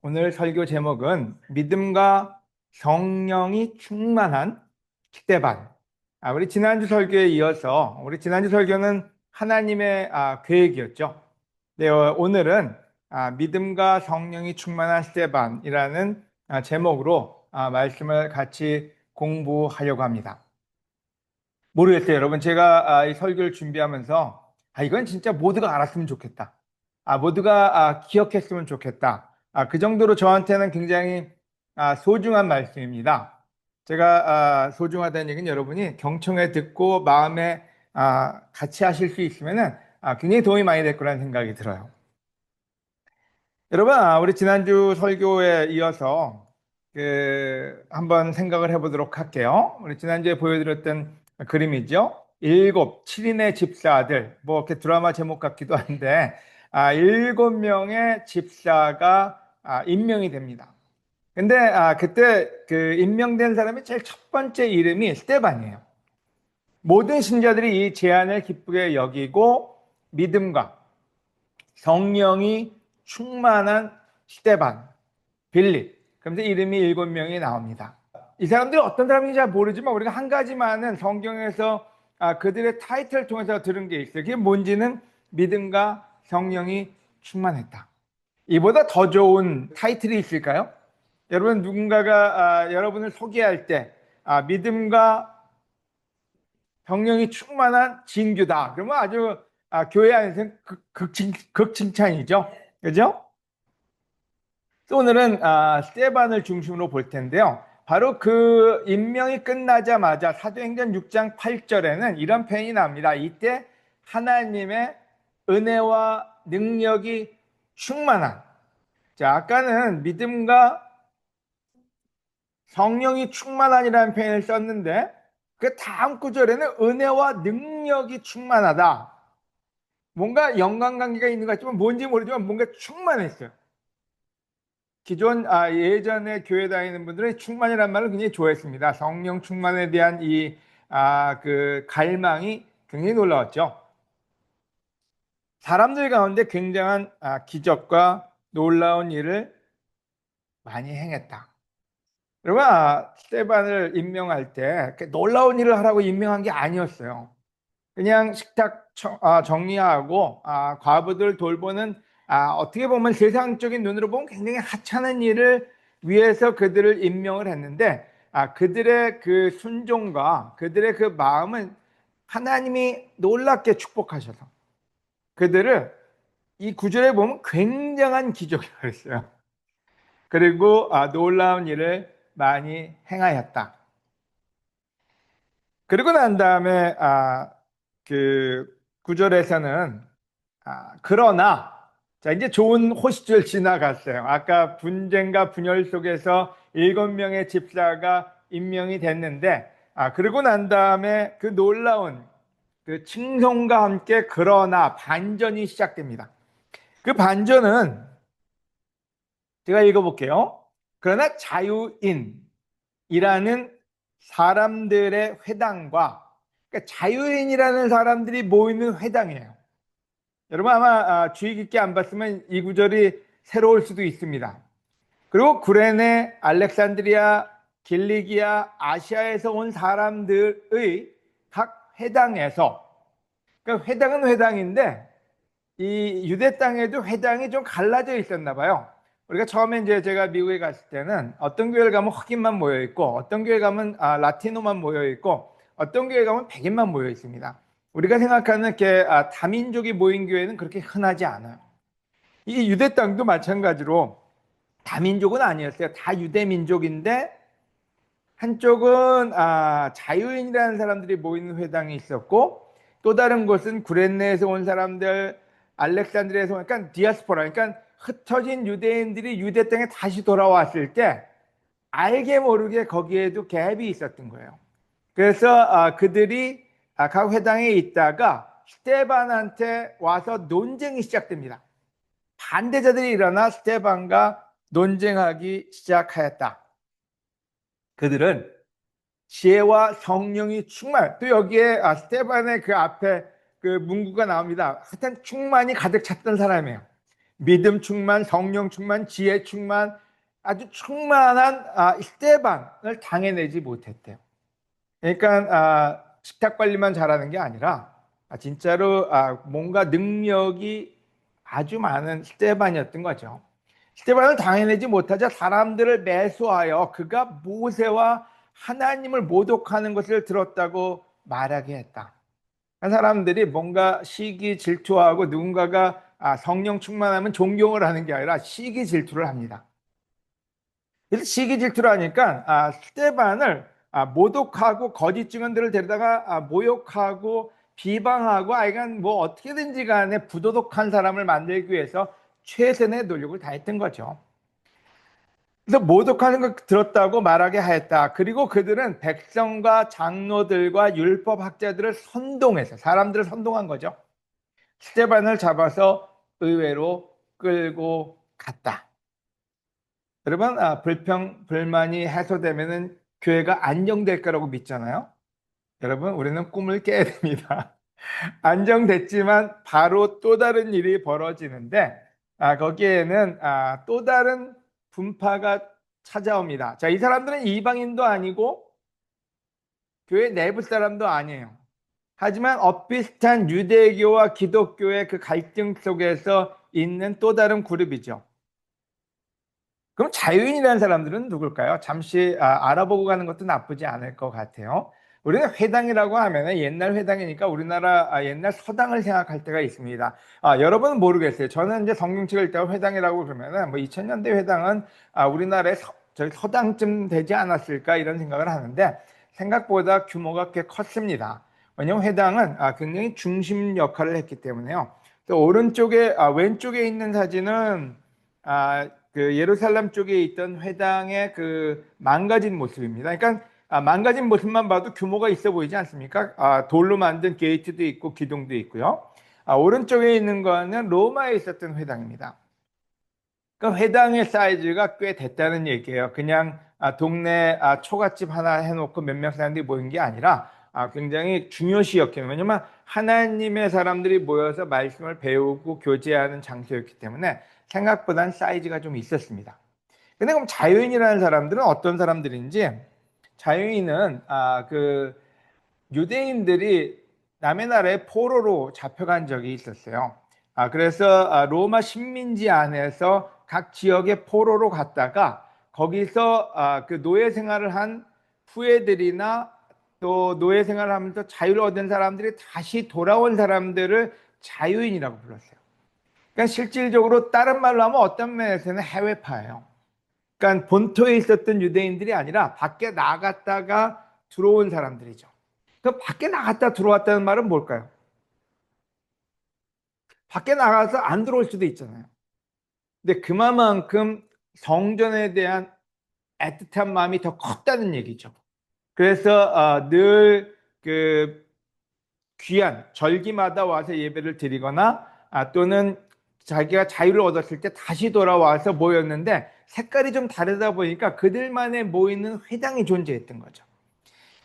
오늘 설교 제목은 믿음과 성령이 충만한 스데반. 우리 지난주 설교에 이어서 우리 지난주 설교는 하나님의 계획이었죠. 네, 오늘은 믿음과 성령이 충만한 스데반이라는 제목으로 말씀을 같이 공부하려고 합니다. 모르겠어요, 여러분. 제가 이 설교를 준비하면서 이건 진짜 모두가 알았으면 좋겠다. 모두가 기억했으면 좋겠다. 그 정도로 저한테는 굉장히 소중한 말씀입니다. 제가 소중하다는 얘기는 여러분이 경청해 듣고 마음에 같이 하실 수 있으면은 굉장히 도움이 많이 될 거라는 생각이 들어요. 여러분, 우리 지난주 설교에 이어서 한번 생각을 해보도록 할게요. 우리 지난주에 보여드렸던 그림이죠. 7인의 집사들, 뭐 이렇게 드라마 제목 같기도 한데, 7명의 집사가 임명이 됩니다. 근데 그때 그 임명된 사람이 제일 첫 번째 이름이 스데반이에요. 모든 신자들이 이 제안을 기쁘게 여기고 믿음과 성령이 충만한 스데반, 빌립. 그러면서 이름이 7명이 나옵니다. 이 사람들이 어떤 사람인지 잘 모르지만 우리가 한 가지만은 성경에서 그들의 타이틀을 통해서 들은 게 있어요. 그게 뭔지는 믿음과 성령이 충만했다. 이보다 더 좋은 타이틀이 있을까요? 여러분, 누군가가 여러분을 소개할 때 믿음과 성령이 충만한 진규다. 그러면 아주 교회 안에서 극칭찬이죠. 그죠? 또 오늘은 스데반을 중심으로 볼 텐데요. 바로 그 임명이 끝나자마자 사도행전 6장 8절에는 이런 표현이 나옵니다. 이때 하나님의 은혜와 능력이 충만한. 자, 아까는 믿음과 성령이 충만한이라는 표현을 썼는데 그 다음 구절에는 은혜와 능력이 충만하다. 뭔가 연관관계가 있는 것 같지만 뭔지 모르지만 뭔가 충만했어요. 기존 예전에 교회 다니는 분들은 충만이라는 말을 굉장히 좋아했습니다. 성령 충만에 대한 그 갈망이 굉장히 놀라웠죠. 사람들 가운데 굉장한 기적과 놀라운 일을 많이 행했다. 여러분, 스데반을 임명할 때 놀라운 일을 하라고 임명한 게 아니었어요. 그냥 식탁 정리하고 과부들 돌보는 어떻게 보면 세상적인 눈으로 보면 굉장히 하찮은 일을 위해서 그들을 임명을 했는데 그들의 그 순종과 그들의 그 마음은 하나님이 놀랍게 축복하셔서 그들을 이 구절에 보면 굉장한 기적이라고 했어요. 그리고 놀라운 일을 많이 행하였다. 그리고 난 다음에 그 구절에서는 그러나 자 이제 좋은 호시절 지나갔어요. 아까 분쟁과 분열 속에서 7명의 집사가 임명이 됐는데 그리고 난 다음에 그 놀라운 그 칭송과 함께 그러나 반전이 시작됩니다. 그 반전은 제가 읽어볼게요. 그러나 자유인이라는 사람들의 회당과 그러니까 자유인이라는 사람들이 모이는 회당이에요. 여러분 아마 주의 깊게 안 봤으면 이 구절이 새로울 수도 있습니다. 그리고 구레네, 알렉산드리아, 길리기아, 아시아에서 온 사람들의 각 회당에서 그러니까 회당은 회당인데 이 유대 땅에도 회당이 좀 갈라져 있었나 봐요. 우리가 처음에 이제 제가 미국에 갔을 때는 어떤 교회를 가면 흑인만 모여 있고 어떤 교회 가면 라티노만 모여 있고 어떤 교회 가면 백인만 모여 있습니다. 우리가 생각하는 이렇게 다민족이 모인 교회는 그렇게 흔하지 않아요. 이 유대 땅도 마찬가지로 다민족은 아니었어요. 다 유대 민족인데 한쪽은 자유인이라는 사람들이 모이는 회당이 있었고 또 다른 곳은 구레네에서 온 사람들, 알렉산드리아에서 온 그러니까 디아스포라, 그러니까 흩어진 유대인들이 유대 땅에 다시 돌아왔을 때 알게 모르게 거기에도 갭이 있었던 거예요. 그래서 그들이 각 회당에 있다가 스데반한테 와서 논쟁이 시작됩니다. 반대자들이 일어나 스데반과 논쟁하기 시작하였다. 그들은 지혜와 성령이 충만. 또 여기에 스데반의 그 앞에 그 문구가 나옵니다. 하여튼 충만이 가득 찼던 사람이에요. 믿음 충만, 성령 충만, 지혜 충만, 아주 충만한 스테반을 당해내지 못했대요. 그러니까 식탁 관리만 잘하는 게 아니라 진짜로 뭔가 능력이 아주 많은 스테반이었던 거죠. 스테반을 당해내지 못하자 사람들을 매수하여 그가 모세와 하나님을 모독하는 것을 들었다고 말하게 했다. 사람들이 뭔가 시기 질투하고 누군가가 성령 충만하면 존경을 하는 게 아니라 시기 질투를 합니다. 그래서 시기 질투를 하니까 스테반을 모독하고 거짓 증언들을 데려다가 모욕하고 비방하고 이건 뭐 어떻게든지 간에 부도덕한 사람을 만들기 위해서 최선의 노력을 다했던 거죠. 그래서 모독하는 걸 들었다고 말하게 하였다. 그리고 그들은 백성과 장로들과 율법학자들을 선동해서 사람들을 선동한 거죠. 스테반을 잡아서 의회로 끌고 갔다. 여러분, 불만이 해소되면은 교회가 안정될 거라고 믿잖아요. 여러분, 우리는 꿈을 깨야 됩니다. 안정됐지만 바로 또 다른 일이 벌어지는데 거기에는 또 다른 분파가 찾아옵니다. 자, 이 사람들은 이방인도 아니고 교회 내부 사람도 아니에요. 하지만 엇비슷한 유대교와 기독교의 그 갈등 속에서 있는 또 다른 그룹이죠. 그럼 자유인이라는 사람들은 누굴까요? 잠시 알아보고 가는 것도 나쁘지 않을 것 같아요. 우리는 회당이라고 하면 옛날 회당이니까 우리나라 옛날 서당을 생각할 때가 있습니다. 여러분은 모르겠어요. 저는 이제 성경책을 읽다가 회당이라고 그러면은 뭐 2000년대 회당은 우리나라의 저희 서당쯤 되지 않았을까 이런 생각을 하는데 생각보다 규모가 꽤 컸습니다. 왜냐하면 회당은 굉장히 중심 역할을 했기 때문에요. 또 오른쪽에 왼쪽에 있는 사진은 그 예루살렘 쪽에 있던 회당의 그 망가진 모습입니다. 그러니까 망가진 모습만 봐도 규모가 있어 보이지 않습니까? 돌로 만든 게이트도 있고 기둥도 있고요. 오른쪽에 있는 거는 로마에 있었던 회당입니다. 그 회당의 사이즈가 꽤 됐다는 얘기예요. 그냥 동네 초가집 하나 해놓고 몇 명 사람들이 모인 게 아니라 굉장히 중요시 여기는, 왜냐면 하나님의 사람들이 모여서 말씀을 배우고 교제하는 장소였기 때문에 생각보다는 사이즈가 좀 있었습니다. 근데 그럼 자유인이라는 사람들은 어떤 사람들인지, 자유인은 그 유대인들이 남의 나라에 포로로 잡혀간 적이 있었어요. 그래서 로마 식민지 안에서 각 지역에 포로로 갔다가 거기서 그 노예 생활을 한 후예들이나 또 노예 생활을 하면서 자유를 얻은 사람들이 다시 돌아온 사람들을 자유인이라고 불렀어요. 그러니까 실질적으로 다른 말로 하면 어떤 면에서는 해외파예요. 그러니까 본토에 있었던 유대인들이 아니라 밖에 나갔다가 들어온 사람들이죠. 그 밖에 나갔다 들어왔다는 말은 뭘까요? 밖에 나가서 안 들어올 수도 있잖아요. 근데 그만큼 성전에 대한 애틋한 마음이 더 컸다는 얘기죠. 그래서 늘 그 귀한 절기마다 와서 예배를 드리거나 또는 자기가 자유를 얻었을 때 다시 돌아와서 모였는데 색깔이 좀 다르다 보니까 그들만의 모이는 회당이 존재했던 거죠.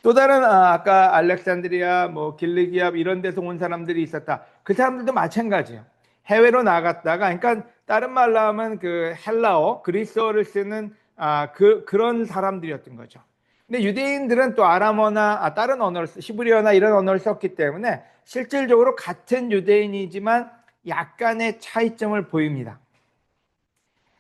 또 다른 아까 알렉산드리아, 뭐 길리기압 이런 데서 온 사람들이 있었다. 그 사람들도 마찬가지예요. 해외로 나갔다가, 그러니까 다른 말로 하면 그 헬라어, 그리스어를 쓰는 그런 사람들이었던 거죠. 근데 유대인들은 또 아람어나 다른 언어를 히브리어나 이런 언어를 썼기 때문에 실질적으로 같은 유대인이지만 약간의 차이점을 보입니다.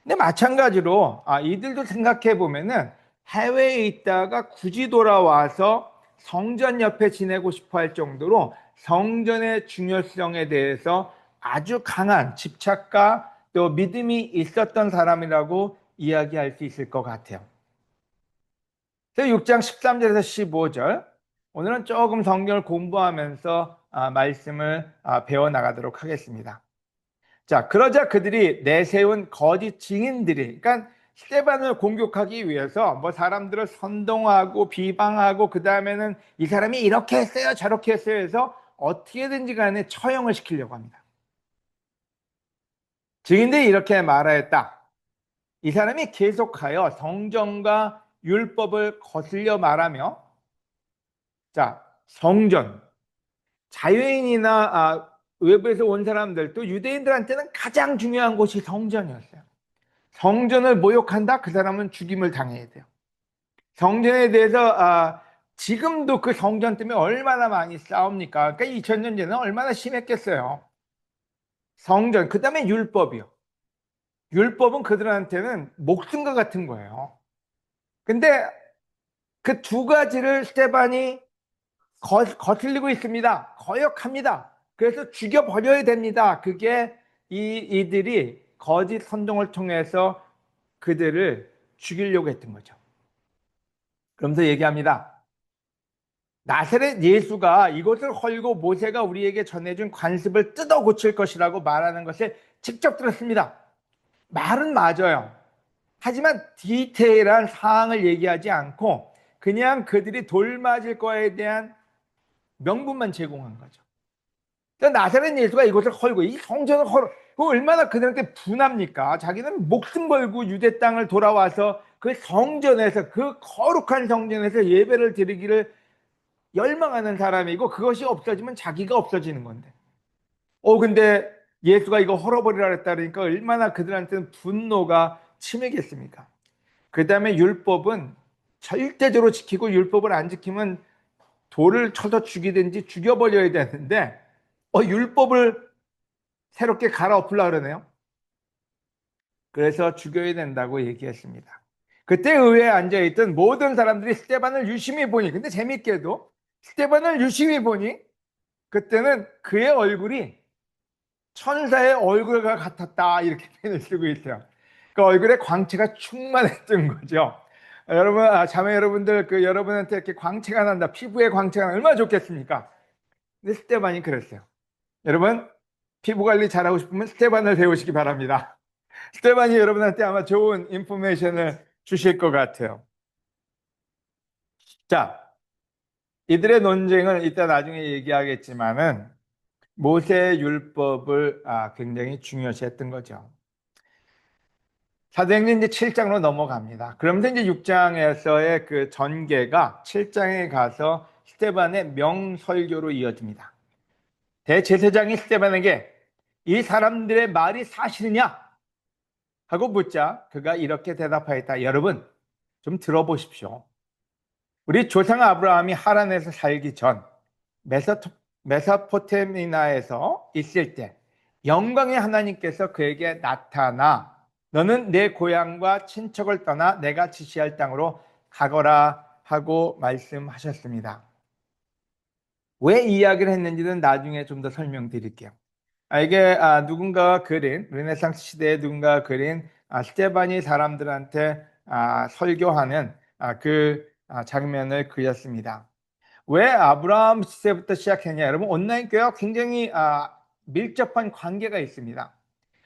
근데 마찬가지로 이들도 생각해 보면은 해외에 있다가 굳이 돌아와서 성전 옆에 지내고 싶어 할 정도로 성전의 중요성에 대해서 아주 강한 집착과 또 믿음이 있었던 사람이라고 이야기할 수 있을 것 같아요. 6장 13절에서 15절, 오늘은 조금 성경을 공부하면서 말씀을 배워 나가도록 하겠습니다. 자, 그러자 그들이 내세운 거짓 증인들이, 그러니까 스데반을 공격하기 위해서 뭐 사람들을 선동하고 비방하고 그 다음에는 이 사람이 이렇게 했어요 저렇게 했어요 해서 어떻게든지 간에 처형을 시키려고 합니다. 증인들이 이렇게 말하였다. 이 사람이 계속하여 성전과 율법을 거슬려 말하며, 자, 성전, 자유인이나 외부에서 온 사람들, 또 유대인들한테는 가장 중요한 곳이 성전이었어요. 성전을 모욕한다? 그 사람은 죽임을 당해야 돼요. 성전에 대해서 지금도 그 성전 때문에 얼마나 많이 싸웁니까? 그러니까 2000년 전에는 얼마나 심했겠어요. 성전, 그 다음에 율법이요. 율법은 그들한테는 목숨과 같은 거예요. 근데 그 두 가지를 스테반이 거슬리고 있습니다. 거역합니다. 그래서 죽여버려야 됩니다. 그게 이들이 거짓 선동을 통해서 그들을 죽이려고 했던 거죠. 그러면서 얘기합니다. 나사렛 예수가 이것을 헐고 모세가 우리에게 전해준 관습을 뜯어 고칠 것이라고 말하는 것을 직접 들었습니다. 말은 맞아요. 하지만 디테일한 사항을 얘기하지 않고 그냥 그들이 돌 맞을 거에 대한 명분만 제공한 거죠. 그러니까 나사렛 예수가 이것을 헐고 이 성전을 헐고 얼마나 그들한테 분합니까? 자기는 목숨 걸고 유대 땅을 돌아와서 그 성전에서 그 거룩한 성전에서 예배를 드리기를 열망하는 사람이고 그것이 없어지면 자기가 없어지는 건데. 근데 예수가 이거 헐어버리라 했다 그러니까 얼마나 그들한테는 분노가 치밀겠습니까? 그 다음에 율법은 절대적으로 지키고 율법을 안 지키면 돌을 쳐서 죽이든지 죽여버려야 되는데 율법을 새롭게 갈아엎으려고 그러네요. 그래서 죽여야 된다고 얘기했습니다. 그때 의회에 앉아있던 모든 사람들이 스데반을 유심히 보니, 근데 재밌게도 스데반을 유심히 보니 그때는 그의 얼굴이 천사의 얼굴과 같았다 이렇게 표현을 쓰고 있어요. 그 얼굴에 광채가 충만했던 거죠. 여러분, 자매 여러분들, 여러분한테 이렇게 광채가 난다, 피부에 광채가 난다, 얼마나 좋겠습니까? 근데 스테반이 그랬어요. 여러분, 피부 관리 잘하고 싶으면 스테반을 배우시기 바랍니다. 스테반이 여러분한테 아마 좋은 인포메이션을 주실 것 같아요. 자, 이들의 논쟁은 이따 나중에 얘기하겠지만은 모세 율법을 굉장히 중요시했던 거죠. 사도행전 이제 7장으로 넘어갑니다. 그러면서 이제 6장에서의 그 전개가 7장에 가서 스데반의 명설교로 이어집니다. 대제사장이 스데반에게 이 사람들의 말이 사실이냐? 하고 묻자 그가 이렇게 대답하였다. 여러분, 좀 들어보십시오. 우리 조상 아브라함이 하란에서 살기 전 메소포타미아에서 있을 때 영광의 하나님께서 그에게 나타나 너는 내 고향과 친척을 떠나 내가 지시할 땅으로 가거라 하고 말씀하셨습니다. 왜 이 이야기를 했는지는 나중에 좀 더 설명드릴게요. 이게 누군가가 그린 르네상스 시대에 누군가가 그린 스테반이 사람들한테 설교하는 그 장면을 그렸습니다. 왜 아브라함 시대부터 시작했냐? 여러분, 온라인 교회와 굉장히 밀접한 관계가 있습니다.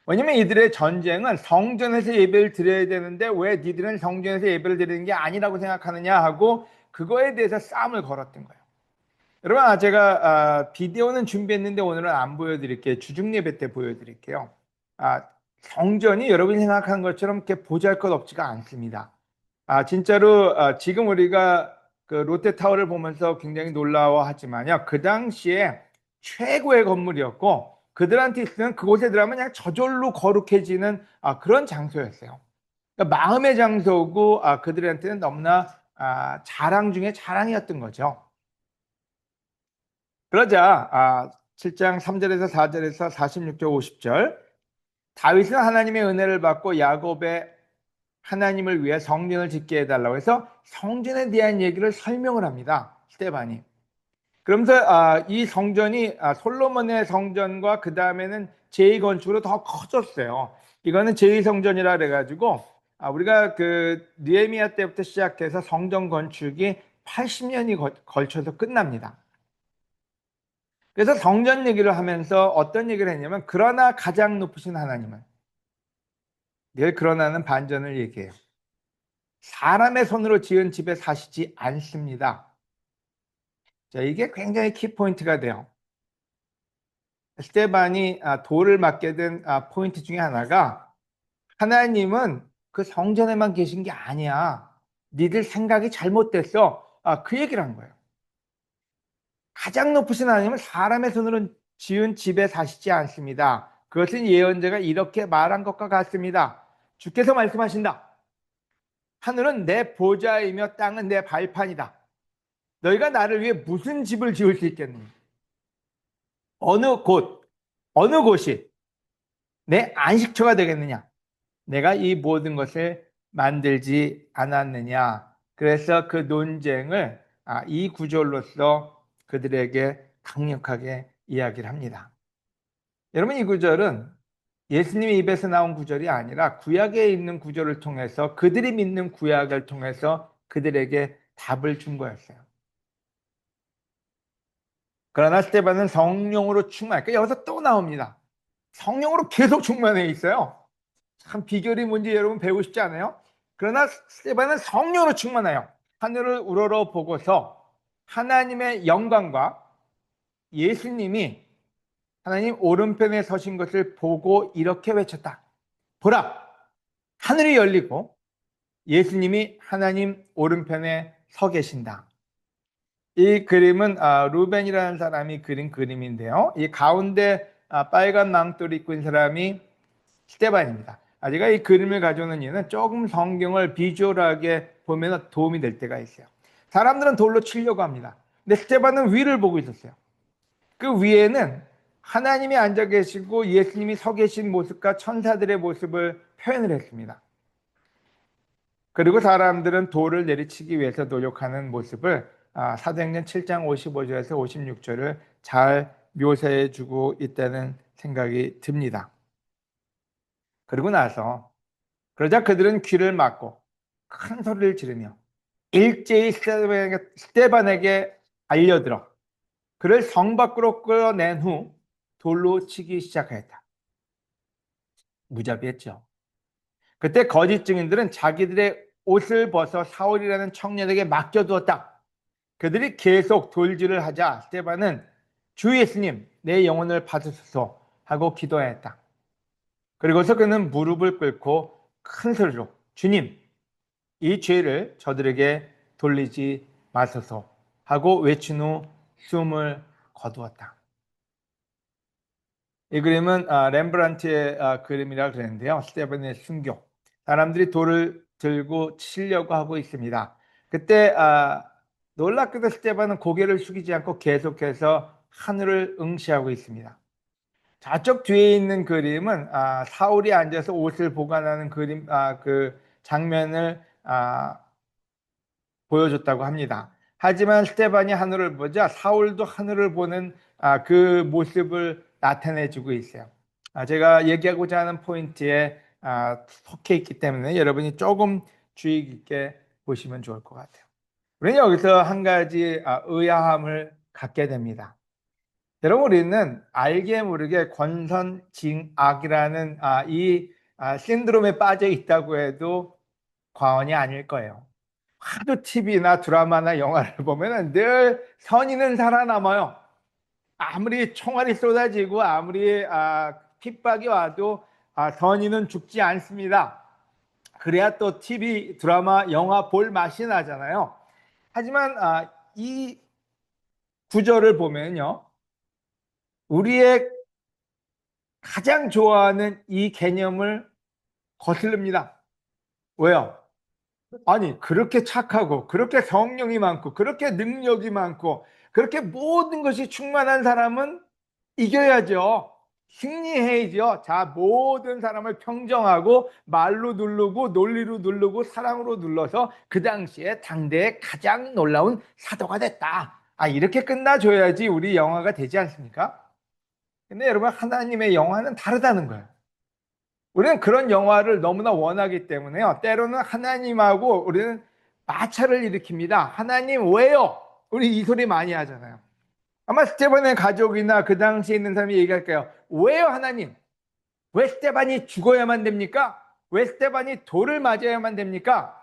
왜냐면 이들의 전쟁은 성전에서 예배를 드려야 되는데 왜 니들은 성전에서 예배를 드리는 게 아니라고 생각하느냐 하고 그거에 대해서 싸움을 걸었던 거예요. 여러분, 제가 비디오는 준비했는데 오늘은 안 보여드릴게요. 주중 예배 때 보여드릴게요. 성전이 여러분이 생각하는 것처럼 이렇게 보잘것없지가 않습니다. 진짜로 지금 우리가 그 롯데타워를 보면서 굉장히 놀라워하지만요. 그 당시에 최고의 건물이었고 그들한테 있으면 그곳에 들어가면 그냥 저절로 거룩해지는 그런 장소였어요. 그러니까 마음의 장소고 그들한테는 너무나 자랑 중에 자랑이었던 거죠. 그러자 7장 3절에서 4절에서 46절 50절 다윗은 하나님의 은혜를 받고 야곱의 하나님을 위해 성전을 짓게 해달라고 해서 성전에 대한 얘기를 설명을 합니다. 스데반이. 그러면서 이 성전이 솔로몬의 성전과 그 다음에는 제2건축으로 더 커졌어요. 이거는 제2성전이라 그래가지고 우리가 그 느헤미야 때부터 시작해서 성전 건축이 80년이 걸쳐서 끝납니다. 그래서 성전 얘기를 하면서 어떤 얘기를 했냐면 그러나 가장 높으신 하나님은 늘 그러나는 반전을 얘기해요. 사람의 손으로 지은 집에 사시지 않습니다. 자, 이게 굉장히 키포인트가 돼요. 스테반이 돌을 맞게 된 포인트 중에 하나가 하나님은 그 성전에만 계신 게 아니야. 니들 생각이 잘못됐어. 그 얘기를 한 거예요. 가장 높으신 하나님은 사람의 손으로 지은 집에 사시지 않습니다. 그것은 예언자가 이렇게 말한 것과 같습니다. 주께서 말씀하신다. 하늘은 내 보좌이며 땅은 내 발판이다. 너희가 나를 위해 무슨 집을 지을 수 있겠느냐? 어느 곳, 어느 곳이 내 안식처가 되겠느냐? 내가 이 모든 것을 만들지 않았느냐? 그래서 그 논쟁을 이 구절로서 그들에게 강력하게 이야기를 합니다. 여러분, 이 구절은 예수님의 입에서 나온 구절이 아니라 구약에 있는 구절을 통해서 그들이 믿는 구약을 통해서 그들에게 답을 준 거였어요. 그러나 스데반은 성령으로 충만, 그러니까 여기서 또 나옵니다. 성령으로 계속 충만해 있어요. 참 비결이 뭔지 여러분 배우고 싶지 않아요? 그러나 스데반은 성령으로 충만해요. 하늘을 우러러 보고서 하나님의 영광과 예수님이 하나님 오른편에 서신 것을 보고 이렇게 외쳤다. 보라! 하늘이 열리고 예수님이 하나님 오른편에 서 계신다. 이 그림은 루벤이라는 사람이 그린 그림인데요. 이 가운데 빨간 망토를 입고 있는 사람이 스데반입니다. 제가 이 그림을 가져오는 이유는 조금 성경을 비주얼하게 보면 도움이 될 때가 있어요. 사람들은 돌로 치려고 합니다. 근데 스데반은 위를 보고 있었어요. 그 위에는 하나님이 앉아 계시고 예수님이 서 계신 모습과 천사들의 모습을 표현을 했습니다. 그리고 사람들은 돌을 내리치기 위해서 노력하는 모습을 사도행전 7장 55절에서 56절을 잘 묘사해 주고 있다는 생각이 듭니다. 그리고 나서 그러자 그들은 귀를 막고 큰 소리를 지르며 일제히 스데반에게 알려들어 그를 성 밖으로 끌어낸 후 돌로 치기 시작하였다. 무자비했죠. 그때 거짓 증인들은 자기들의 옷을 벗어 사울이라는 청년에게 맡겨두었다. 그들이 계속 돌질을 하자 스데반은 주 예수님 내 영혼을 받으소서 하고 기도하였다. 그리고서 그는 무릎을 꿇고 큰 소리로 주님 이 죄를 저들에게 돌리지 마소서 하고 외친 후 숨을 거두었다. 이 그림은 렘브란트의 그림이라 그랬는데요. 스데반의 순교. 사람들이 돌을 들고 치려고 하고 있습니다. 그때 놀랍게도 스데반은 고개를 숙이지 않고 계속해서 하늘을 응시하고 있습니다. 저쪽 뒤에 있는 그림은 사울이 앉아서 옷을 보관하는 그림, 그 장면을 보여줬다고 합니다. 하지만 스데반이 하늘을 보자 사울도 하늘을 보는 그 모습을 나타내주고 있어요. 제가 얘기하고자 하는 포인트에 속해 있기 때문에 여러분이 조금 주의 깊게 보시면 좋을 것 같아요. 우리는 여기서 한 가지 의아함을 갖게 됩니다. 여러분, 우리는 알게 모르게 권선징악이라는 이 신드롬에 빠져 있다고 해도 과언이 아닐 거예요. 하도 TV나 드라마나 영화를 보면 늘 선의는 살아남아요. 아무리 총알이 쏟아지고 아무리 핍박이 와도 선의는 죽지 않습니다. 그래야 또 TV, 드라마, 영화 볼 맛이 나잖아요. 하지만 이 구절을 보면요, 우리의 가장 좋아하는 이 개념을 거슬립니다. 왜요? 아니, 그렇게 착하고, 그렇게 성령이 많고, 그렇게 능력이 많고, 그렇게 모든 것이 충만한 사람은 이겨야죠. 승리해야죠. 자, 모든 사람을 평정하고, 말로 누르고, 논리로 누르고, 사랑으로 눌러서 그 당시에 당대의 가장 놀라운 사도가 됐다. 이렇게 끝나줘야지 우리 영화가 되지 않습니까? 근데 여러분, 하나님의 영화는 다르다는 거예요. 우리는 그런 영화를 너무나 원하기 때문에요. 때로는 하나님하고 우리는 마찰을 일으킵니다. 하나님 왜요? 우리 이 소리 많이 하잖아요. 아마 스데반의 가족이나 그 당시에 있는 사람이 얘기할 거예요. 왜요, 하나님? 왜 스데반이 죽어야만 됩니까? 왜 스데반이 돌을 맞아야만 됩니까?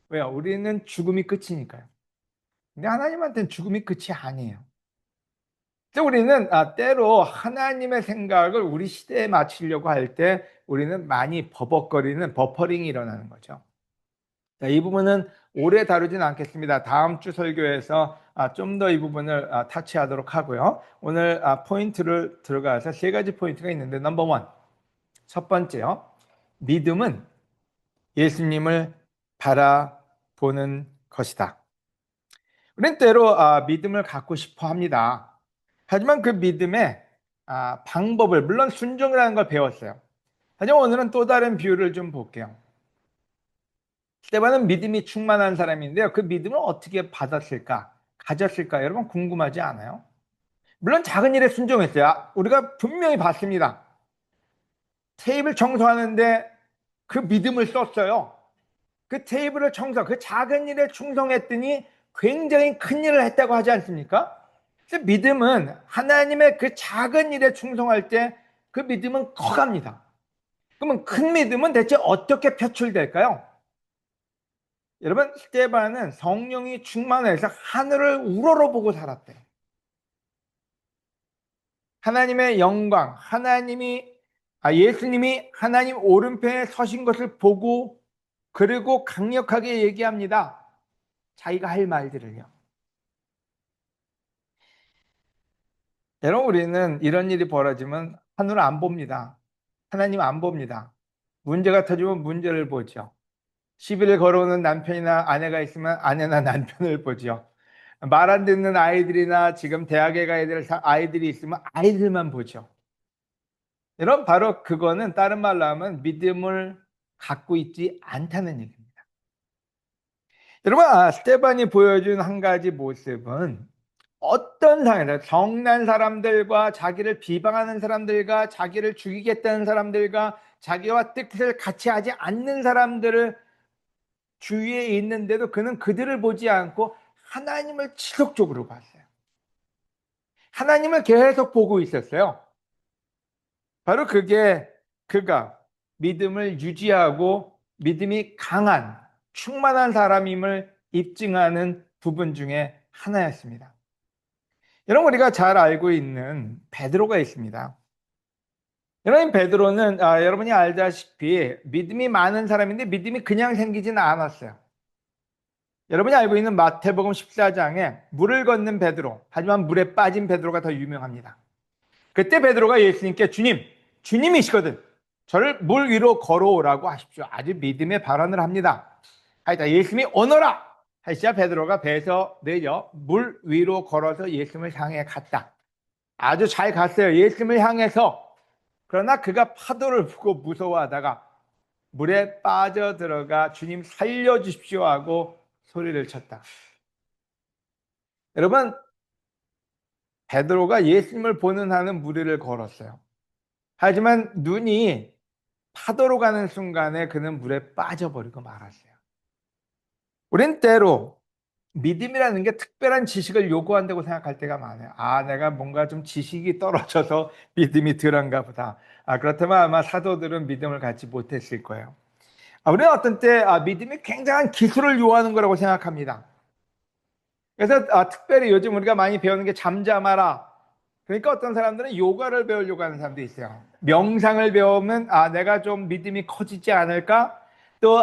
왜요? 우리는 죽음이 끝이니까요. 근데 하나님한테는 죽음이 끝이 아니에요. 그래서 우리는 때로 하나님의 생각을 우리 시대에 맞추려고 할 때 우리는 많이 버벅거리는 버퍼링이 일어나는 거죠. 자, 이 부분은 오래 다루진 않겠습니다. 다음 주 설교에서 좀 더 이 부분을 타치하도록 하고요. 오늘 포인트를 들어가서 세 가지 포인트가 있는데, 넘버 원, 첫 번째요. 믿음은 예수님을 바라보는 것이다. 우리는 때로 믿음을 갖고 싶어 합니다. 하지만 그 믿음의 방법을, 물론 순종이라는 걸 배웠어요. 하지만 오늘은 또 다른 비유를 좀 볼게요. 스데반은 믿음이 충만한 사람인데요. 그 믿음을 어떻게 받았을까? 가졌을까? 여러분 궁금하지 않아요? 물론 작은 일에 순종했어요. 우리가 분명히 봤습니다. 테이블 청소하는데 그 믿음을 썼어요. 그 테이블을 그 작은 일에 충성했더니 굉장히 큰 일을 했다고 하지 않습니까? 그래서 믿음은 하나님의 그 작은 일에 충성할 때 그 믿음은 커갑니다. 그러면 큰 믿음은 대체 어떻게 표출될까요? 여러분, 스데반은 성령이 충만해서 하늘을 우러러보고 살았대요. 하나님의 영광, 예수님이 하나님 오른편에 서신 것을 보고, 그리고 강력하게 얘기합니다. 자기가 할 말들을요. 여러분, 우리는 이런 일이 벌어지면 하늘을 안 봅니다. 하나님 안 봅니다. 문제가 터지면 문제를 보죠. 시비를 걸어오는 남편이나 아내가 있으면 아내나 남편을 보죠. 말 안 듣는 아이들이나 지금 대학에 가야 될 아이들이 있으면 아이들만 보죠. 여러분, 바로 그거는 다른 말로 하면 믿음을 갖고 있지 않다는 얘기입니다. 여러분, 스데반이 보여준 한 가지 모습은 어떤 상황에서 성난 사람들과 자기를 비방하는 사람들과 자기를 죽이겠다는 사람들과 자기와 뜻을 같이 하지 않는 사람들을 주위에 있는데도 그는 그들을 보지 않고 하나님을 지속적으로 봤어요. 하나님을 계속 보고 있었어요. 바로 그게 그가 믿음을 유지하고 믿음이 강한 충만한 사람임을 입증하는 부분 중에 하나였습니다. 여러분, 우리가 잘 알고 있는 베드로가 있습니다. 여러분, 베드로는 여러분이 알다시피 믿음이 많은 사람인데 믿음이 그냥 생기지는 않았어요. 여러분이 알고 있는 마태복음 14장에 물을 걷는 베드로, 하지만 물에 빠진 베드로가 더 유명합니다. 그때 베드로가 예수님께 주님이시거든 저를 물 위로 걸어오라고 하십시오. 아주 믿음의 발언을 합니다. 하여튼 예수님이 오너라 하시자 베드로가 배에서 내려 물 위로 걸어서 예수님을 향해 갔다. 아주 잘 갔어요. 예수님을 향해서. 그러나 그가 파도를 보고 무서워하다가 물에 빠져들어가 주님 살려주십시오 하고 소리를 쳤다. 여러분, 베드로가 예수님을 보는 한은 물 위를 걸었어요. 하지만 눈이 파도로 가는 순간에 그는 물에 빠져버리고 말았어요. 우린 때로 믿음이라는 게 특별한 지식을 요구한다고 생각할 때가 많아요. 내가 뭔가 좀 지식이 떨어져서 믿음이 덜한가 보다. 그렇다면 아마 사도들은 믿음을 갖지 못했을 거예요. 우리는 어떤 때 믿음이 굉장한 기술을 요하는 거라고 생각합니다. 그래서 특별히 요즘 우리가 많이 배우는 게 잠잠하라. 그러니까 어떤 사람들은 요가를 배우려고 하는 사람도 있어요. 명상을 배우면 내가 좀 믿음이 커지지 않을까? 또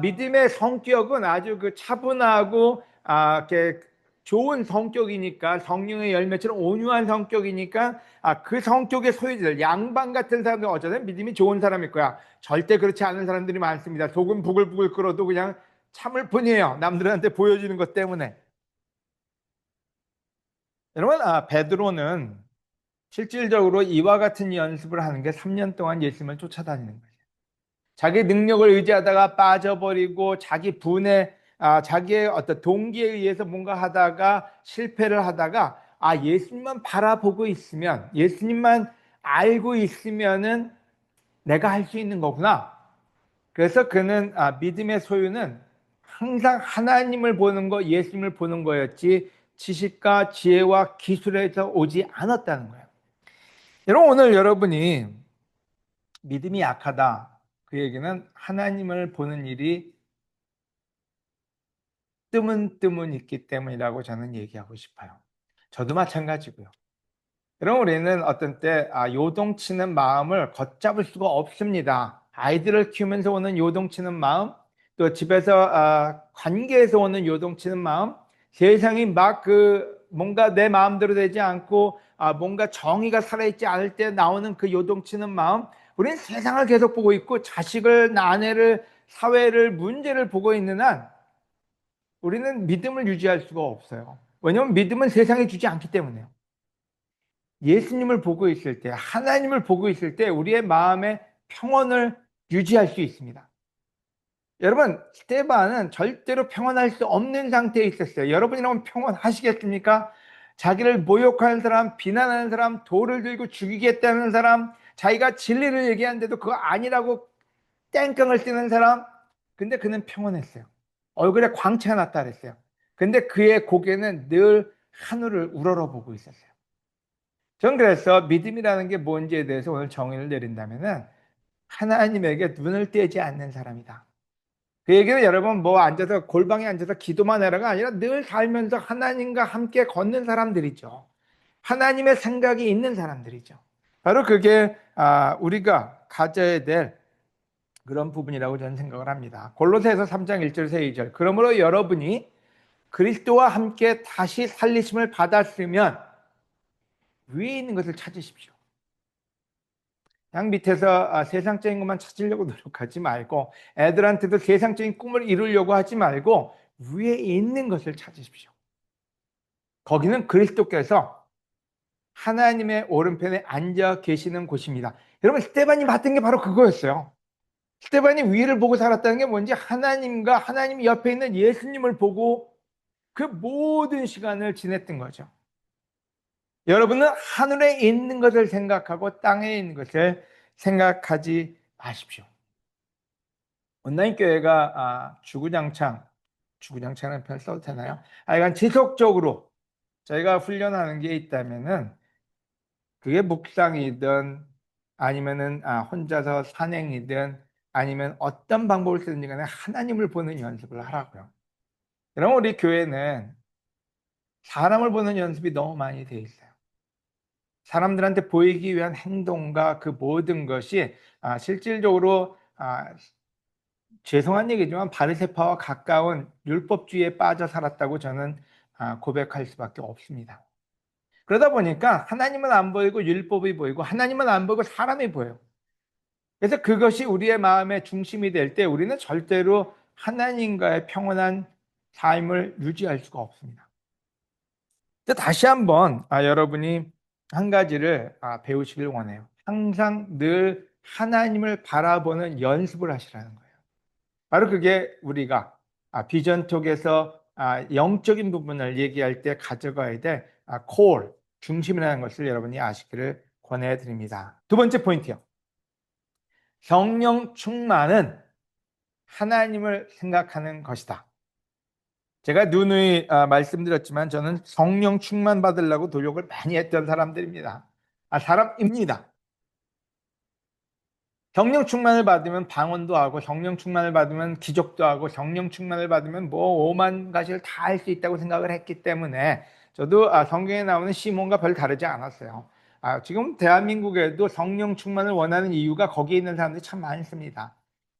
믿음의 성격은 아주 그 차분하고 이렇게 좋은 성격이니까, 성령의 열매처럼 온유한 성격이니까 그 성격의 소유들, 양반 같은 사람들은 어쩌면 믿음이 좋은 사람일 거야. 절대 그렇지 않은 사람들이 많습니다. 속은 부글부글 끓어도 그냥 참을 뿐이에요. 남들한테 보여주는 것 때문에. 여러분, 베드로는 실질적으로 이와 같은 연습을 하는 게 3년 동안 예수님을 쫓아다니는 거예요. 자기 능력을 의지하다가 빠져버리고 자기 분에 자기의 어떤 동기에 의해서 뭔가 하다가 실패를 하다가 예수님만 바라보고 있으면, 예수님만 알고 있으면은 내가 할 수 있는 거구나. 그래서 그는 믿음의 소유는 항상 하나님을 보는 거, 예수님을 보는 거였지 지식과 지혜와 기술에서 오지 않았다는 거예요. 여러분, 오늘 여러분이 믿음이 약하다, 그 얘기는 하나님을 보는 일이 뜨문뜨문 있기 때문이라고 저는 얘기하고 싶어요. 저도 마찬가지고요. 여러분, 우리는 어떤 때 요동치는 마음을 걷잡을 수가 없습니다. 아이들을 키우면서 오는 요동치는 마음, 또 집에서 관계에서 오는 요동치는 마음, 세상이 막 뭔가 내 마음대로 되지 않고 뭔가 정의가 살아있지 않을 때 나오는 그 요동치는 마음, 우리는 세상을 계속 보고 있고 자식을, 아내를, 사회를, 문제를 보고 있는 한 우리는 믿음을 유지할 수가 없어요. 왜냐하면 믿음은 세상이 주지 않기 때문에요. 예수님을 보고 있을 때, 하나님을 보고 있을 때 우리의 마음의 평온을 유지할 수 있습니다. 여러분, 스데반은 절대로 평온할 수 없는 상태에 있었어요. 여러분이라면 평온하시겠습니까? 자기를 모욕하는 사람, 비난하는 사람, 돌을 들고 죽이겠다는 사람, 자기가 진리를 얘기하는데도 그거 아니라고 땡깡을 쓰는 사람, 근데 그는 평온했어요. 얼굴에 광채가 났다 그랬어요. 근데 그의 고개는 늘 하늘을 우러러보고 있었어요. 전 그래서 믿음이라는 게 뭔지에 대해서 오늘 정의를 내린다면은 하나님에게 눈을 떼지 않는 사람이다. 그 얘기는 여러분 뭐 앉아서 골방에 앉아서 기도만 해라가 아니라 늘 살면서 하나님과 함께 걷는 사람들이죠. 하나님의 생각이 있는 사람들이죠. 바로 그게 우리가 가져야 될 그런 부분이라고 저는 생각을 합니다. 골로새서 3장 1절에서 2절. 그러므로 여러분이 그리스도와 함께 다시 살리심을 받았으면 위에 있는 것을 찾으십시오. 그냥 밑에서 세상적인 것만 찾으려고 노력하지 말고, 애들한테도 세상적인 꿈을 이루려고 하지 말고 위에 있는 것을 찾으십시오. 거기는 그리스도께서 하나님의 오른편에 앉아 계시는 곳입니다. 여러분, 스데반이 봤던 게 바로 그거였어요. 스데반이 위를 보고 살았다는 게 뭔지, 하나님과 하나님 옆에 있는 예수님을 보고 그 모든 시간을 지냈던 거죠. 여러분은 하늘에 있는 것을 생각하고 땅에 있는 것을 생각하지 마십시오. 온라인 교회가 주구장창은 별 써도 되나요? 하여간 지속적으로 저희가 훈련하는 게 있다면은 그게 묵상이든 아니면은 혼자서 산행이든 아니면 어떤 방법을 쓰든지 간에 하나님을 보는 연습을 하라고요. 그럼 우리 교회는 사람을 보는 연습이 너무 많이 돼 있어요. 사람들한테 보이기 위한 행동과 그 모든 것이 실질적으로 죄송한 얘기지만 바리새파와 가까운 율법주의에 빠져 살았다고 저는 고백할 수밖에 없습니다. 그러다 보니까 하나님은 안 보이고 율법이 보이고, 하나님은 안 보이고 사람이 보여요. 그래서 그것이 우리의 마음의 중심이 될 때 우리는 절대로 하나님과의 평온한 삶을 유지할 수가 없습니다. 다시 한번 여러분이 한 가지를 배우시길 원해요. 항상 늘 하나님을 바라보는 연습을 하시라는 거예요. 바로 그게 우리가 비전톡에서 영적인 부분을 얘기할 때 가져가야 될 콜, 중심이라는 것을 여러분이 아시기를 권해드립니다. 두 번째 포인트요. 성령 충만은 하나님을 생각하는 것이다. 제가 누누이 말씀드렸지만 저는 성령 충만 받으려고 노력을 많이 했던 사람입니다. 성령 충만을 받으면 방언도 하고, 성령 충만을 받으면 기적도 하고, 성령 충만을 받으면 뭐 오만 가지를 다 할 수 있다고 생각을 했기 때문에 저도 성경에 나오는 시몬과 별 다르지 않았어요. 지금 대한민국에도 성령 충만을 원하는 이유가 거기에 있는 사람들이 참 많습니다.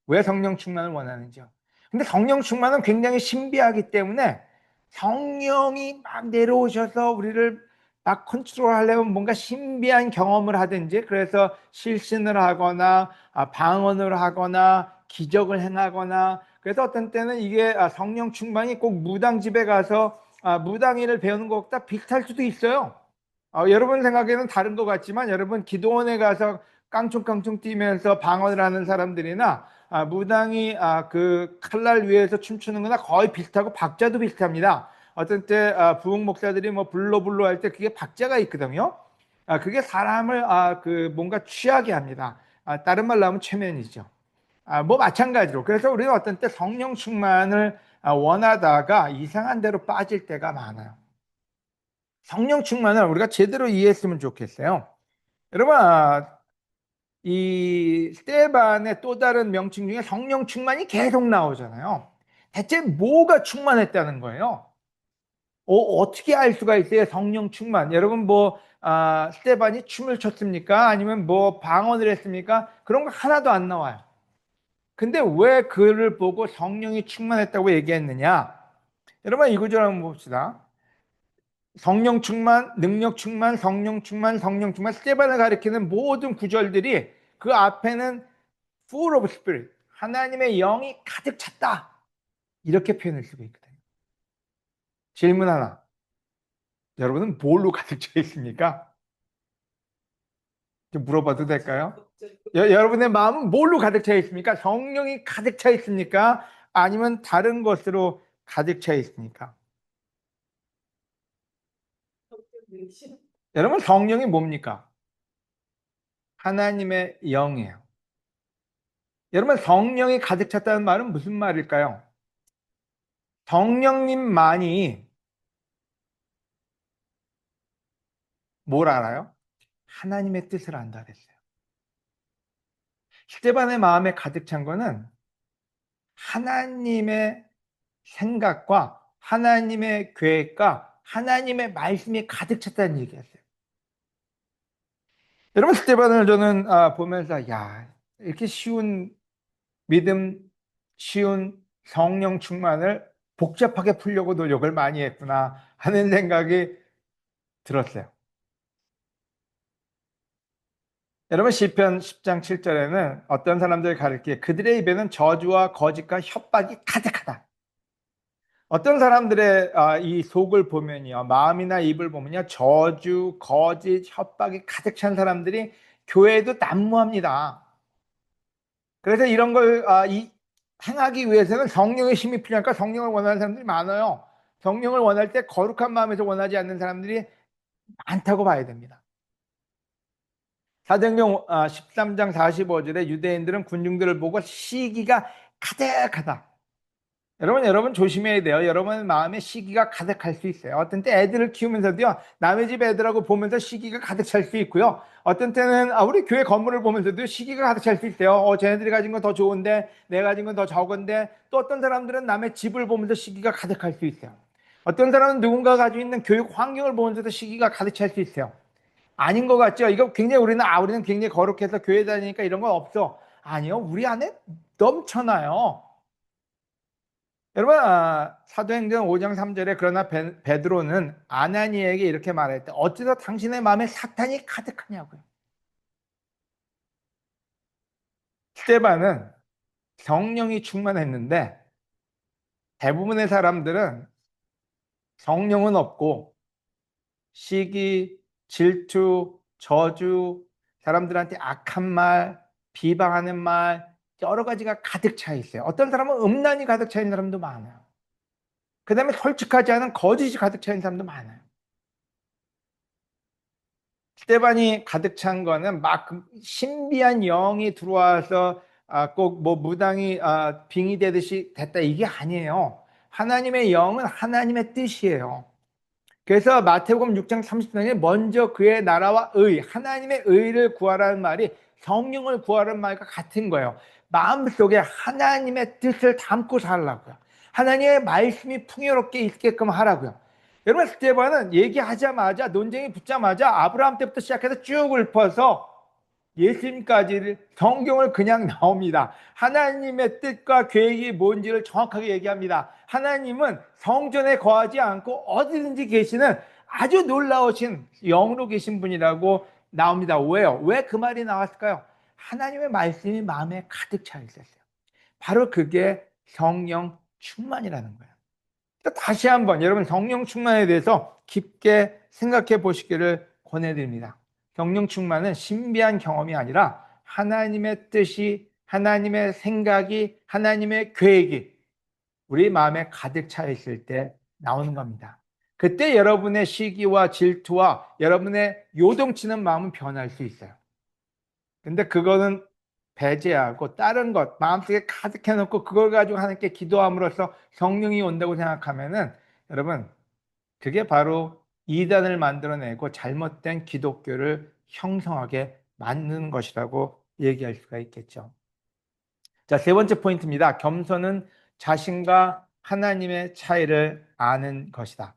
왜 성령 충만을 원하는지요? 근데 성령 충만은 굉장히 신비하기 때문에 성령이 막 내려오셔서 우리를 막 컨트롤하려면 뭔가 신비한 경험을 하든지, 그래서 실신을 하거나 방언을 하거나 기적을 행하거나, 그래서 어떤 때는 이게 성령 충만이 꼭 무당집에 가서 무당일을 배우는 것과 비슷할 수도 있어요. 여러분 생각에는 다른 것 같지만 여러분 기도원에 가서 깡총깡총 뛰면서 방언을 하는 사람들이나 무당이 그 칼날 위에서 춤추는 거나 거의 비슷하고 박자도 비슷합니다. 어떤 때 부흥 목사들이 뭐 불러불러 할 때 그게 박자가 있거든요. 그게 사람을 그 뭔가 취하게 합니다. 다른 말로 하면 최면이죠. 뭐 마찬가지로, 그래서 우리는 어떤 때 성령 충만을 원하다가 이상한 데로 빠질 때가 많아요. 성령 충만을 우리가 제대로 이해했으면 좋겠어요. 여러분, 이 스데반의 또 다른 명칭 중에 성령 충만이 계속 나오잖아요. 대체 뭐가 충만했다는 거예요? 어떻게 알 수가 있어요? 성령 충만. 여러분 스데반이 춤을 췄습니까? 아니면 뭐 방언을 했습니까? 그런 거 하나도 안 나와요. 근데 왜 그를 보고 성령이 충만했다고 얘기했느냐? 여러분 이 구절 한번 봅시다. 성령 충만, 능력 충만, 성령 충만, 성령 충만, 스테반을 가리키는 모든 구절들이 그 앞에는 full of spirit, 하나님의 영이 가득 찼다. 이렇게 표현을 쓰고 있거든요. 질문 하나. 여러분은 뭘로 가득 차 있습니까? 좀 물어봐도 될까요? 여러분의 마음은 뭘로 가득 차 있습니까? 성령이 가득 차 있습니까? 아니면 다른 것으로 가득 차 있습니까? 여러분 성령이 뭡니까? 하나님의 영이에요. 여러분 성령이 가득 찼다는 말은 무슨 말일까요? 성령님만이 뭘 알아요? 하나님의 뜻을 안다 그랬어요. 스데반의 마음에 가득 찬 거는 하나님의 생각과 하나님의 계획과 하나님의 말씀이 가득 찼다는 얘기였어요. 여러분 스데반을 저는 보면서 야 이렇게 쉬운 믿음, 쉬운 성령 충만을 복잡하게 풀려고 노력을 많이 했구나 하는 생각이 들었어요. 여러분 시편 10장 7절에는 어떤 사람들을 가리키기에 그들의 입에는 저주와 거짓과 협박이 가득하다. 어떤 사람들의 이 속을 보면요, 마음이나 입을 보면요, 저주, 거짓, 협박이 가득 찬 사람들이 교회에도 난무합니다. 그래서 이런 걸 행하기 위해서는 성령의 힘이 필요하니까 성령을 원하는 사람들이 많아요. 성령을 원할 때 거룩한 마음에서 원하지 않는 사람들이 많다고 봐야 됩니다. 사도행전 13장 45절에 유대인들은 군중들을 보고 시기가 가득하다. 여러분 조심해야 돼요. 여러분 마음에 시기가 가득할 수 있어요. 어떤 때 애들을 키우면서도요, 남의 집 애들하고 보면서 시기가 가득 찰 수 있고요. 어떤 때는 우리 교회 건물을 보면서도 시기가 가득 찰 수 있어요. 쟤네들이 가진 건 더 좋은데 내가 가진 건 더 적은데, 또 어떤 사람들은 남의 집을 보면서 시기가 가득할 수 있어요. 어떤 사람은 누군가 가지고 있는 교육 환경을 보면서도 시기가 가득 찰 수 있어요. 아닌 것 같죠? 이거 굉장히 우리는 굉장히 거룩해서 교회 다니니까 이런 건 없어. 아니요, 우리 안에 넘쳐나요. 여러분 사도행전 5장 3절에 그러나 베드로는 아나니에게 이렇게 말했대. 어째서 당신의 마음에 사탄이 가득하냐고요. 스데반은 성령이 충만했는데 대부분의 사람들은 성령은 없고 시기, 질투, 저주, 사람들한테 악한 말, 비방하는 말, 여러 가지가 가득 차 있어요. 어떤 사람은 음란이 가득 차 있는 사람도 많아요. 그 다음에 솔직하지 않은 거짓이 가득 차 있는 사람도 많아요. 스테반이 가득 찬 거는 막 신비한 영이 들어와서 꼭 뭐 무당이 빙의 되듯이 됐다 이게 아니에요. 하나님의 영은 하나님의 뜻이에요. 그래서 마태복음 6장 30절에 먼저 그의 나라와 하나님의 의를 구하라는 말이 성령을 구하라는 말과 같은 거예요. 마음속에 하나님의 뜻을 담고 살라고요. 하나님의 말씀이 풍요롭게 있게끔 하라고요. 여러분 스데반은 얘기하자마자 논쟁이 붙자마자 아브라함 때부터 시작해서 쭉 읊어서 예수님까지 성경을 그냥 나옵니다. 하나님의 뜻과 계획이 뭔지를 정확하게 얘기합니다. 하나님은 성전에 거하지 않고 어디든지 계시는 아주 놀라우신 영으로 계신 분이라고 나옵니다. 왜요? 왜 그 말이 나왔을까요? 하나님의 말씀이 마음에 가득 차 있었어요. 바로 그게 성령 충만이라는 거예요. 다시 한번 여러분 성령 충만에 대해서 깊게 생각해 보시기를 권해드립니다. 성령 충만은 신비한 경험이 아니라 하나님의 뜻이, 하나님의 생각이, 하나님의 계획이 우리 마음에 가득 차 있을 때 나오는 겁니다. 그때 여러분의 시기와 질투와 여러분의 요동치는 마음은 변할 수 있어요. 근데 그거는 배제하고 다른 것 마음속에 가득해 놓고 그걸 가지고 하나님께 기도함으로써 성령이 온다고 생각하면은 여러분 그게 바로 이단을 만들어내고 잘못된 기독교를 형성하게 만드는 것이라고 얘기할 수가 있겠죠. 자, 세 번째 포인트입니다. 겸손은 자신과 하나님의 차이를 아는 것이다.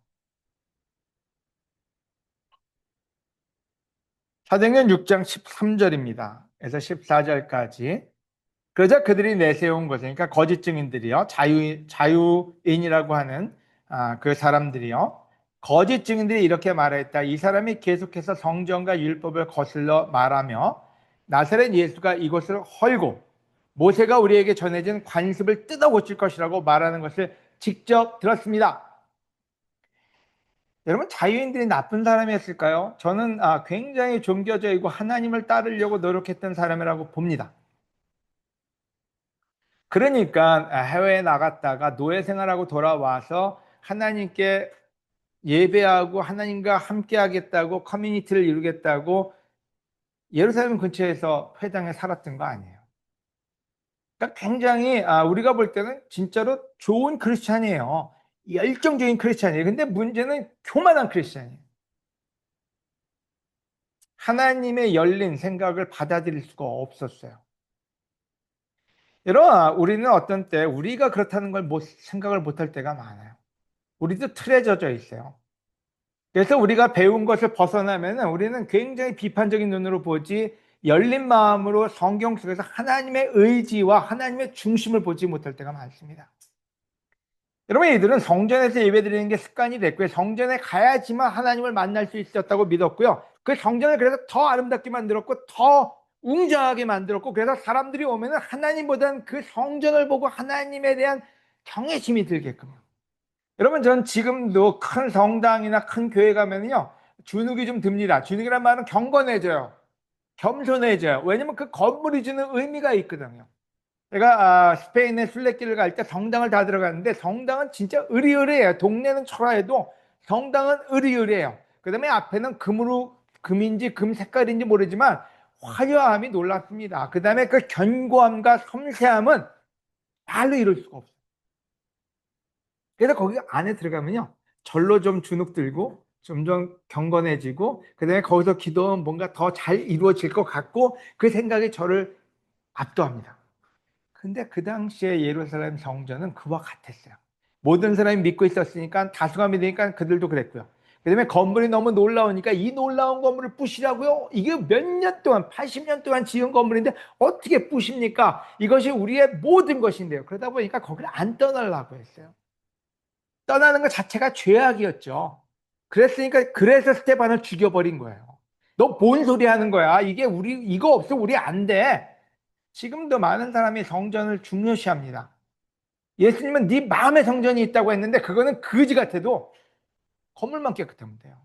사도행전 6장 13절입니다. 에서 14절까지 그러자 그들이 내세운 것은, 그러니까 거짓 증인들이요, 자유인이라고 하는 그 사람들이요, 거짓 증인들이 이렇게 말했다. 이 사람이 계속해서 성경과 율법을 거슬러 말하며 나사렛 예수가 이곳을 헐고 모세가 우리에게 전해진 관습을 뜯어 고칠 것이라고 말하는 것을 직접 들었습니다. 여러분, 자유인들이 나쁜 사람이었을까요? 저는 굉장히 종교적이고 하나님을 따르려고 노력했던 사람이라고 봅니다. 그러니까 해외에 나갔다가 노예 생활하고 돌아와서 하나님께 예배하고 하나님과 함께 하겠다고 커뮤니티를 이루겠다고 예루살렘 근처에서 회당에 살았던 거 아니에요. 그러니까 굉장히 우리가 볼 때는 진짜로 좋은 크리스찬이에요. 열정적인 크리스찬이에요. 근데 문제는 교만한 크리스찬이에요. 하나님의 열린 생각을 받아들일 수가 없었어요. 여러분, 우리는 어떤 때 우리가 그렇다는 걸 생각을 못할 때가 많아요. 우리도 틀에 젖어 있어요. 그래서 우리가 배운 것을 벗어나면 우리는 굉장히 비판적인 눈으로 보지, 열린 마음으로 성경 속에서 하나님의 의지와 하나님의 중심을 보지 못할 때가 많습니다. 여러분, 이들은 성전에서 예배드리는 게 습관이 됐고요. 성전에 가야지만 하나님을 만날 수 있었다고 믿었고요. 그 성전을 그래서 더 아름답게 만들었고 더 웅장하게 만들었고, 그래서 사람들이 오면 하나님보다는 그 성전을 보고 하나님에 대한 경외심이 들게끔요. 여러분, 전 지금도 큰 성당이나 큰 교회 가면요, 주눅이 좀 듭니다. 주눅이란 말은 경건해져요. 겸손해져요. 왜냐면 그 건물이 주는 의미가 있거든요. 제가 스페인의 순례길을 갈 때 성당을 다 들어갔는데 성당은 진짜 으리으리해요. 동네는 초라해도 성당은 으리으리해요. 그 다음에 앞에는 금인지 금 색깔인지 모르지만 화려함이 놀랍습니다. 그 다음에 그 견고함과 섬세함은 말로 이룰 수가 없어요. 그래서 거기 안에 들어가면요, 절로 좀 주눅 들고 점점 경건해지고, 그 다음에 거기서 기도하면 뭔가 더 잘 이루어질 것 같고, 그 생각이 저를 압도합니다. 근데 그 당시에 예루살렘 성전은 그와 같았어요. 모든 사람이 믿고 있었으니까, 다수가 믿으니까 그들도 그랬고요. 그 다음에 건물이 너무 놀라우니까 이 놀라운 건물을 부시라고요? 이게 몇 년 동안, 80년 동안 지은 건물인데 어떻게 부십니까? 이것이 우리의 모든 것인데요. 그러다 보니까 거기를 안 떠나려고 했어요. 떠나는 것 자체가 죄악이었죠. 그래서 스테반을 죽여버린 거예요. 너 뭔 소리 하는 거야? 이거 없어 우리 안 돼. 지금도 많은 사람이 성전을 중요시합니다. 예수님은 네 마음의 성전이 있다고 했는데 그거는 거지 같아도 건물만 깨끗하면 돼요.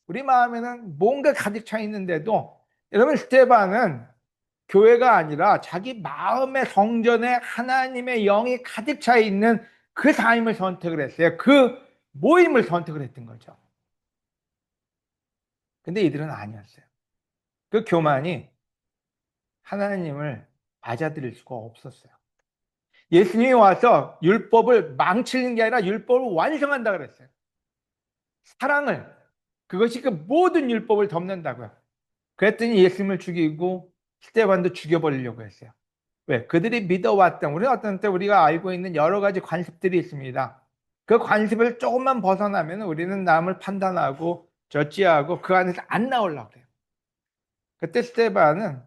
우리 마음에는 뭔가 가득 차 있는데도, 여러분, 스테반은 교회가 아니라 자기 마음의 성전에 하나님의 영이 가득 차 있는 그 삶을 선택을 했어요. 그 모임을 선택을 했던 거죠. 근데 이들은 아니었어요. 그 교만이 하나님을 맞아들일 수가 없었어요. 예수님이 와서 율법을 망치는 게 아니라 율법을 완성한다 그랬어요. 사랑을, 그것이 그 모든 율법을 덮는다고요. 그랬더니 예수님을 죽이고 스데반도 죽여버리려고 했어요. 왜? 그들이 믿어왔던, 우리 어떤 때 우리가 알고 있는 여러 가지 관습들이 있습니다. 그 관습을 조금만 벗어나면 우리는 남을 판단하고 저지하고 그 안에서 안 나오려고 해요. 그때 스데반은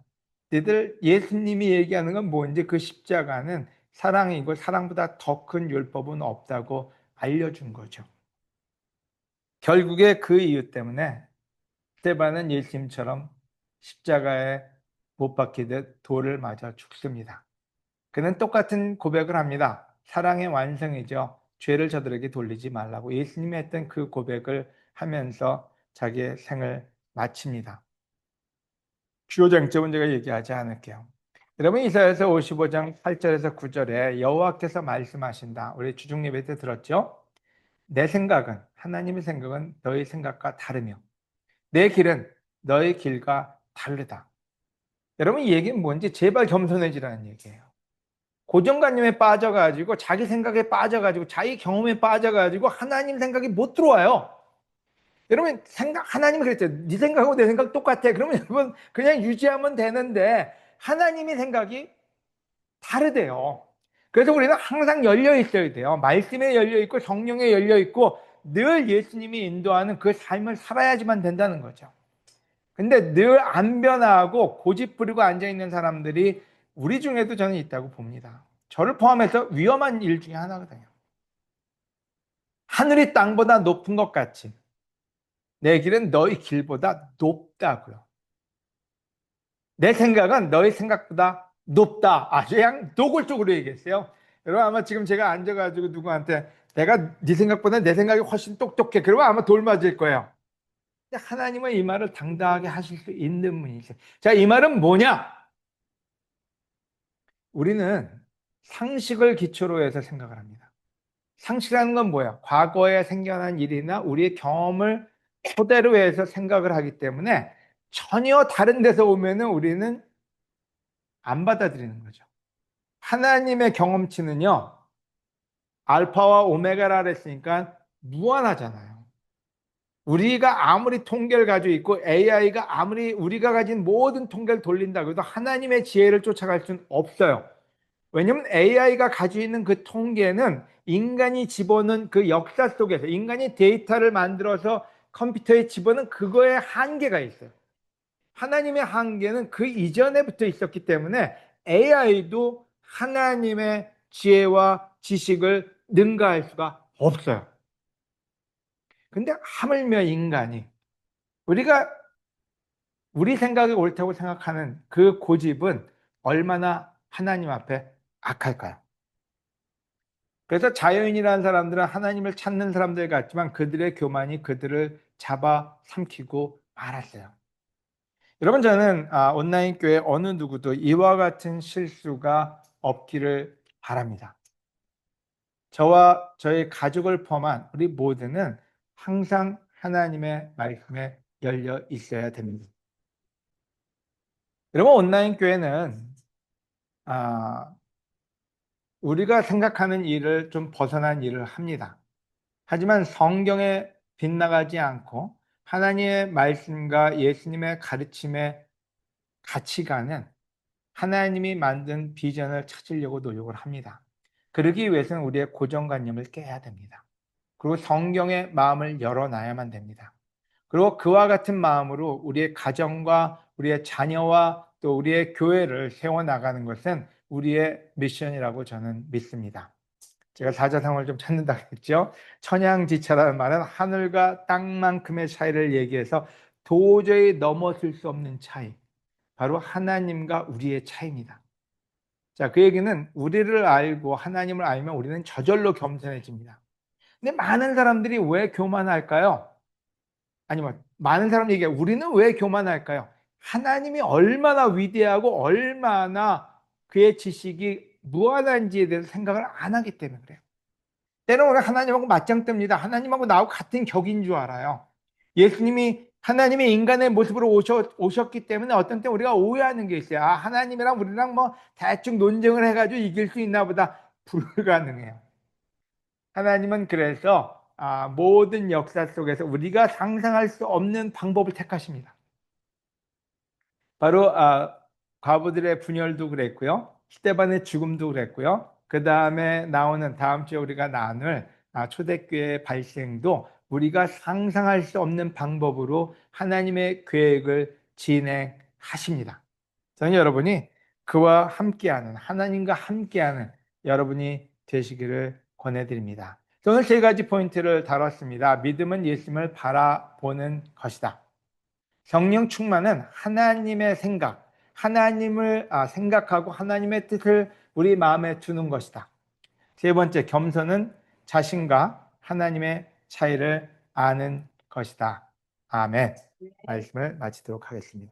너희들 예수님이 얘기하는 건 뭔지, 그 십자가는 사랑이고 사랑보다 더 큰 율법은 없다고 알려준 거죠. 결국에 그 이유 때문에 스데반은 예수님처럼 십자가에 못 박히듯 돌을 맞아 죽습니다. 그는 똑같은 고백을 합니다. 사랑의 완성이죠. 죄를 저들에게 돌리지 말라고 예수님이 했던 그 고백을 하면서 자기의 생을 마칩니다. 주요 쟁점은 제가 얘기하지 않을게요. 여러분, 이사야서 55장 8절에서 9절에 여호와께서 말씀하신다. 우리 주중 예배 때 들었죠? 내 생각은, 하나님의 생각은 너희 생각과 다르며 내 길은 너희 길과 다르다. 여러분, 이 얘기는 뭔지 제발 겸손해지라는 얘기예요. 고정관념에 빠져가지고 자기 생각에 빠져가지고 자기 경험에 빠져가지고 하나님 생각이 못 들어와요. 여러분, 하나님이 그랬죠. 네 생각하고 내 생각 똑같아. 그러면 여러분 그냥 유지하면 되는데 하나님의 생각이 다르대요. 그래서 우리는 항상 열려 있어야 돼요. 말씀에 열려 있고 성령에 열려 있고 늘 예수님이 인도하는 그 삶을 살아야지만 된다는 거죠. 근데 늘 안 변하고 고집 부리고 앉아 있는 사람들이 우리 중에도 저는 있다고 봅니다. 저를 포함해서 위험한 일 중에 하나거든요. 하늘이 땅보다 높은 것 같이 내 길은 너희 길보다 높다고요. 내 생각은 너희 생각보다 높다. 아주 그냥 노골적으로 얘기했어요. 여러분 아마 지금 제가 앉아가지고 누구한테 내가 네 생각보다 내 생각이 훨씬 똑똑해. 그러면 아마 돌 맞을 거예요. 근데 하나님은 이 말을 당당하게 하실 수 있는 분이세요. 자, 이 말은 뭐냐? 우리는 상식을 기초로 해서 생각을 합니다. 상식이라는 건 뭐야? 과거에 생겨난 일이나 우리의 경험을 토대로 해서 생각을 하기 때문에 전혀 다른 데서 오면은 우리는 안 받아들이는 거죠. 하나님의 경험치는요, 알파와 오메가라 그랬으니까 무한하잖아요. 우리가 아무리 통계를 가지고 있고 AI가 아무리 우리가 가진 모든 통계를 돌린다고 해도 하나님의 지혜를 쫓아갈 수는 없어요. 왜냐하면 AI가 가지고 있는 그 통계는 인간이 집어넣은 그 역사 속에서 인간이 데이터를 만들어서 컴퓨터에 집어넣은 그거에 한계가 있어요. 하나님의 한계는 그 이전에 붙어 있었기 때문에 AI도 하나님의 지혜와 지식을 능가할 수가 없어요. 근데 하물며 인간이 우리가 우리 생각이 옳다고 생각하는 그 고집은 얼마나 하나님 앞에 악할까요? 그래서 자연인이라는 사람들은 하나님을 찾는 사람들 같지만 그들의 교만이 그들을 잡아 삼키고 말았어요. 여러분 저는 온라인 교회 어느 누구도 이와 같은 실수가 없기를 바랍니다. 저와 저의 가족을 포함한 우리 모두는 항상 하나님의 말씀에 열려 있어야 됩니다. 여러분 온라인 교회는 우리가 생각하는 일을 좀 벗어난 일을 합니다. 하지만 성경에 빗나가지 않고 하나님의 말씀과 예수님의 가르침에 같이 가는 하나님이 만든 비전을 찾으려고 노력을 합니다. 그러기 위해서는 우리의 고정관념을 깨야 됩니다. 그리고 성경의 마음을 열어놔야만 됩니다. 그리고 그와 같은 마음으로 우리의 가정과 우리의 자녀와 또 우리의 교회를 세워나가는 것은 우리의 미션이라고 저는 믿습니다. 제가 사자성어를 좀 찾는다 했죠. 천양지차라는 말은 하늘과 땅만큼의 차이를 얘기해서 도저히 넘어설 수 없는 차이. 바로 하나님과 우리의 차이입니다. 자, 그 얘기는 우리를 알고 하나님을 알면 우리는 저절로 겸손해집니다. 근데 많은 사람들이 왜 교만할까요? 아니면 많은 사람이 얘기해요. 우리는 왜 교만할까요? 하나님이 얼마나 위대하고 얼마나 그의 지식이 무한한지에 대해서 생각을 안 하기 때문에 그래요. 때로는 우리가 하나님하고 맞짱 뜹니다. 하나님하고 나하고 같은 격인 줄 알아요. 예수님이 하나님의 인간의 모습으로 오셨기 때문에 어떤 때 우리가 오해하는 게 있어요. 하나님이랑 우리랑 뭐 대충 논쟁을 해가지고 이길 수 있나 보다. 불가능해요. 하나님은 그래서 모든 역사 속에서 우리가 상상할 수 없는 방법을 택하십니다. 바로 과부들의 분열도 그랬고요. 스데반의 죽음도 그랬고요. 그 다음에 나오는 다음 주에 우리가 나눌 초대교회 발생도 우리가 상상할 수 없는 방법으로 하나님의 계획을 진행하십니다. 저는 여러분이 그와 함께하는 하나님과 함께하는 여러분이 되시기를 권해드립니다. 오늘 세 가지 포인트를 다뤘습니다. 믿음은 예수님을 바라보는 것이다. 성령 충만은 하나님의 생각, 하나님을 생각하고 하나님의 뜻을 우리 마음에 두는 것이다. 세 번째, 겸손은 자신과 하나님의 차이를 아는 것이다. 아멘. 말씀을 마치도록 하겠습니다.